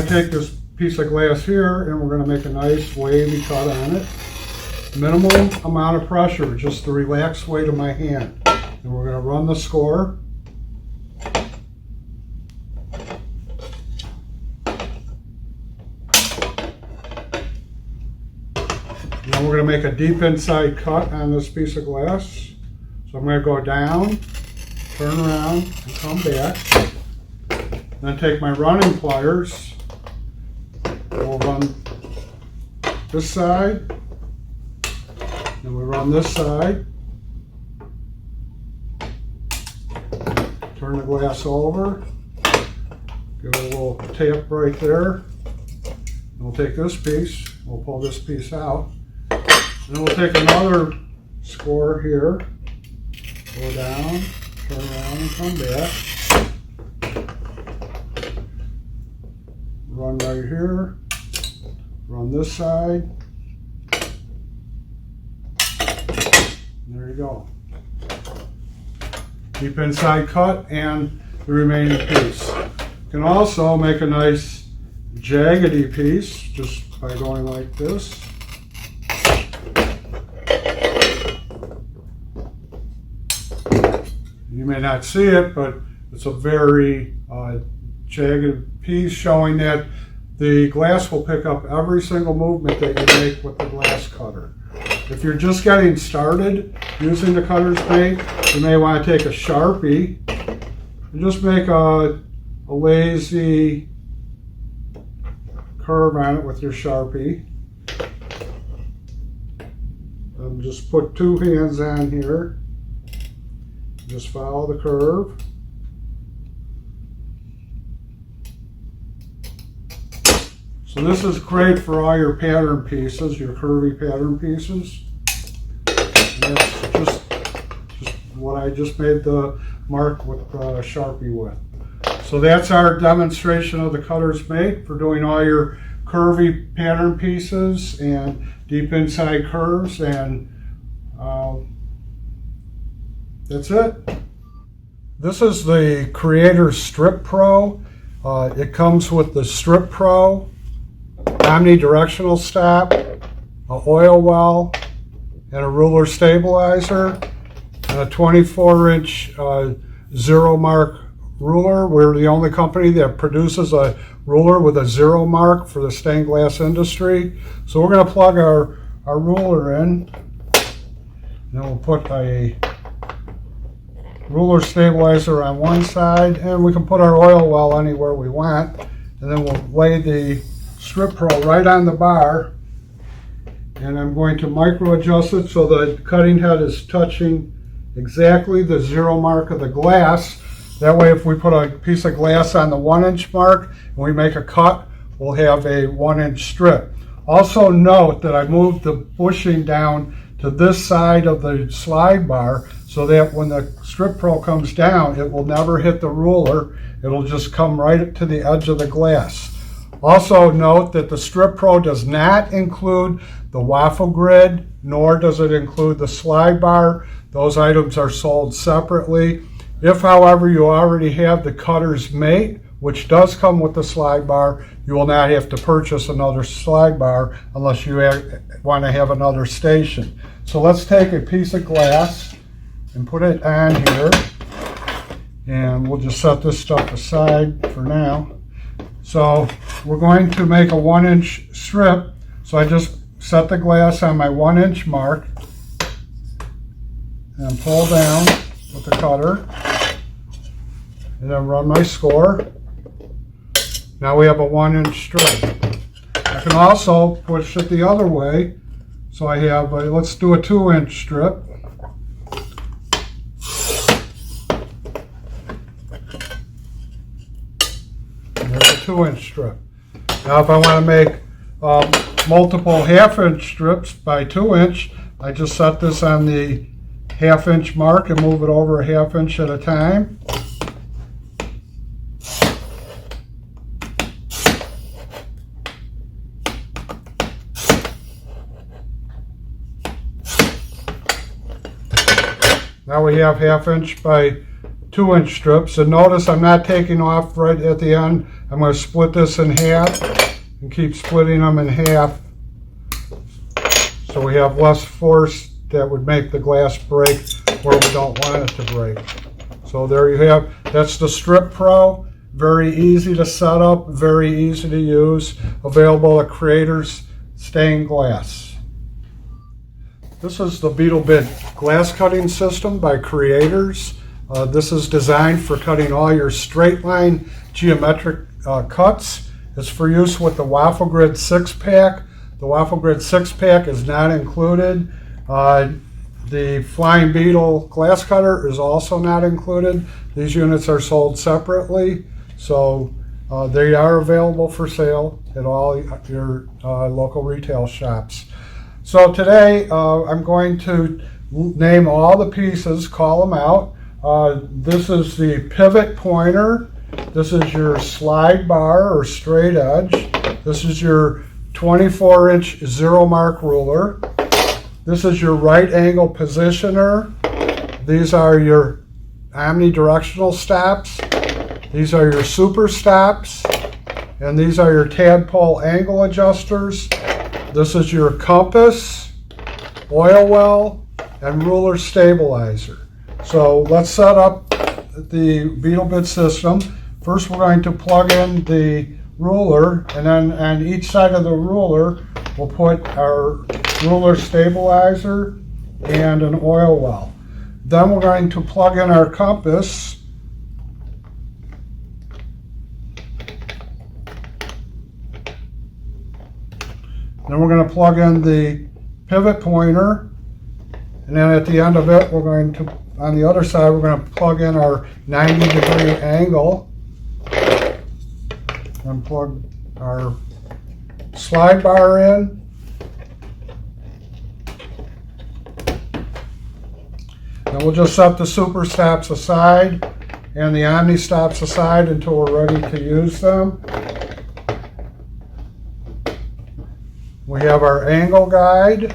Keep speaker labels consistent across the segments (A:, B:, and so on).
A: to take this piece of glass here and we're going to make a nice wavy cut on it. Minimum amount of pressure, just the relaxed weight of my hand. And we're going to run the score. Now we're going to make a deep inside cut on this piece of glass. So I'm going to go down, turn around, and come back. Then take my running pliers. We'll run this side. Then we run this side. Turn the glass over. Give it a little tap right there. And we'll take this piece. We'll pull this piece out. Then we'll take another score here. Go down, turn around, and come back. Run right here. Run this side. There you go. Deep inside cut and the remaining piece. You can also make a nice jaggedy piece just by going like this. You may not see it, but it's a very jagged piece showing that the glass will pick up every single movement that you make with the glass cutter. If you're just getting started using the cutter's mate, you may want to take a Sharpie and just make a lazy curve on it with your Sharpie. And just put two hands on here. Just follow the curve. So this is great for all your pattern pieces, your curvy pattern pieces. And that's just what I just made the mark with Sharpie with. So that's our demonstration of the cutter's mate for doing all your curvy pattern pieces and deep inside curves, and that's it. This is the Creator Strip Pro. It comes with the Strip Pro, omnidirectional stop, an oil well, and a ruler stabilizer, and a 24-inch zero mark ruler. We're the only company that produces a ruler with a zero mark for the stained glass industry. So we're going to plug our ruler in, and then we'll put a ruler stabilizer on one side, and we can put our oil well anywhere we want, and then we'll lay the Strip Pro right on the bar, and I'm going to micro adjust it so the cutting head is touching exactly the zero mark of the glass. That way if we put a piece of glass on the 1-inch mark and we make a cut, we'll have a 1-inch strip. Also note that I moved the bushing down to this side of the slide bar so that when the Strip Pro comes down, it will never hit the ruler. It'll just come right to the edge of the glass. Also note that the Strip Pro does not include the waffle grid, nor does it include the slide bar. Those items are sold separately. If, however, you already have the cutter's mate, which does come with the slide bar, you will not have to purchase another slide bar unless you want to have another station. So let's take a piece of glass and put it on here, and we'll just set this stuff aside for now. So we're going to make a 1-inch strip. So I just set the glass on my 1-inch mark and pull down with the cutter, and then run my score. Now we have a 1-inch strip. I can also push it the other way. So I have let's do a 2-inch strip. And there's a 2-inch strip. Now if I want to make multiple 1/2-inch strips by 2-inch, I just set this on the 1/2-inch mark and move it over a 1/2 inch at a time. Now we have 1/2 inch by 2-inch strips, and notice I'm not taking off right at the end. I'm going to split this in half and keep splitting them in half so we have less force that would make the glass break where we don't want it to break. So there you have, that's the Strip Pro. Very easy to set up, very easy to use, available at Creators Stained Glass. This is the Beetle Bit glass cutting system by Creators. This is designed for cutting all your straight line geometric cuts. It's for use with the Waffle Grid 6-pack. The Waffle Grid 6-pack is not included. The Flying Beetle glass cutter is also not included. These units are sold separately, so they are available for sale at all your local retail shops. So today I'm going to name all the pieces, call them out. This is the pivot pointer. This is your slide bar or straight edge. This is your 24-inch zero mark ruler. This is your right angle positioner. These are your omnidirectional stops. These are your super stops. And these are your tadpole angle adjusters. This is your compass, oil well, and ruler stabilizer. So let's set up the Beetle Bit system. First we're going to plug in the ruler, and then on each side of the ruler we'll put our ruler stabilizer and an oil well. Then we're going to plug in our compass. Then we're going to plug in the pivot pointer, and then at the end of it we're going to, on the other side, we're going to plug in our 90-degree angle and plug our slide bar in. Then we'll just set the super stops aside and the omni stops aside until we're ready to use them. We have our angle guide,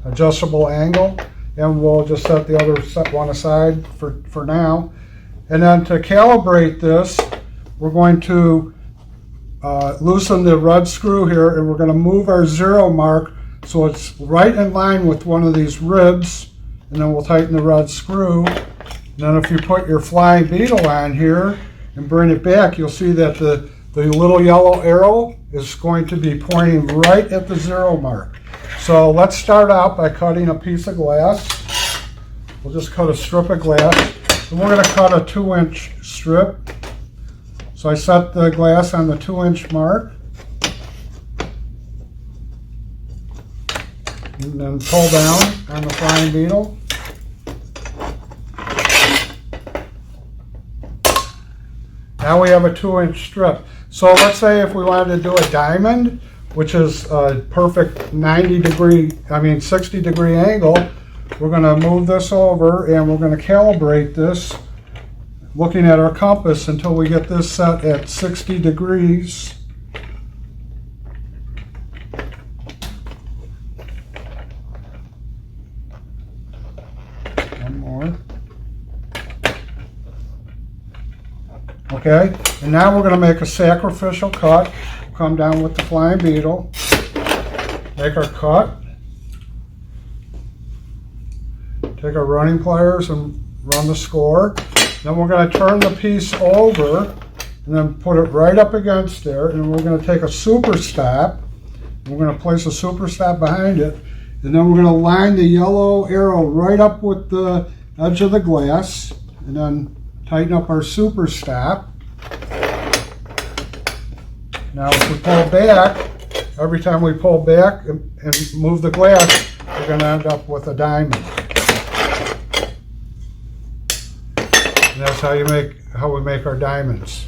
A: adjustable angle, and we'll just set the other one aside for now. And then to calibrate this, we're going to loosen the red screw here, and we're going to move our zero mark so it's right in line with one of these ribs, and then we'll tighten the red screw. And then if you put your Flying Beetle on here and bring it back, you'll see that the little yellow arrow is going to be pointing right at the zero mark. So let's start out by cutting a piece of glass. We'll just cut a strip of glass, and we're going to cut a 2-inch strip. So I set the glass on the 2-inch mark, and then pull down on the Flying Beetle. Now we have a 2-inch strip. So let's say if we wanted to do a diamond, which is a perfect 60-degree angle, we're going to move this over and we're going to calibrate this looking at our compass until we get this set at 60 degrees. One more. Okay, and now we're going to make a sacrificial cut. We'll come down with the Flying Beetle, make our cut, take our running pliers and run the score. Then we're going to turn the piece over and then put it right up against there, and we're going to take a super stop. We're going to place a super stop behind it, and then we're going to line the yellow arrow right up with the edge of the glass, and then tighten up our super stop. Now if we pull back, every time we pull back and move the glass, we're going to end up with a diamond. And that's how we make our diamonds.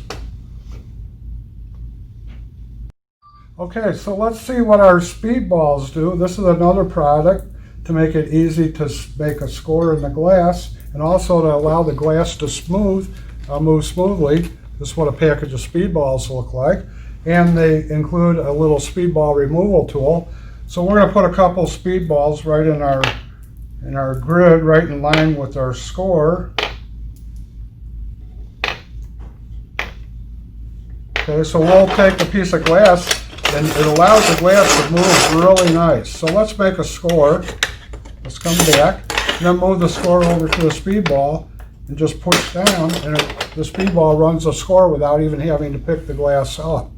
A: Okay, so let's see what our speed balls do. This is another product to make it easy to make a score in the glass, and also to allow the glass to move smoothly. This is what a package of speed balls look like. And they include a little speed ball removal tool. So we're going to put a couple speed balls right in our grid, right in line with our score. Okay, so we'll take a piece of glass, and it allows the glass to move really nice. So let's make a score. Let's come back, and then move the score over to the speedball, and just push down, and the speedball runs a score without even having to pick the glass up.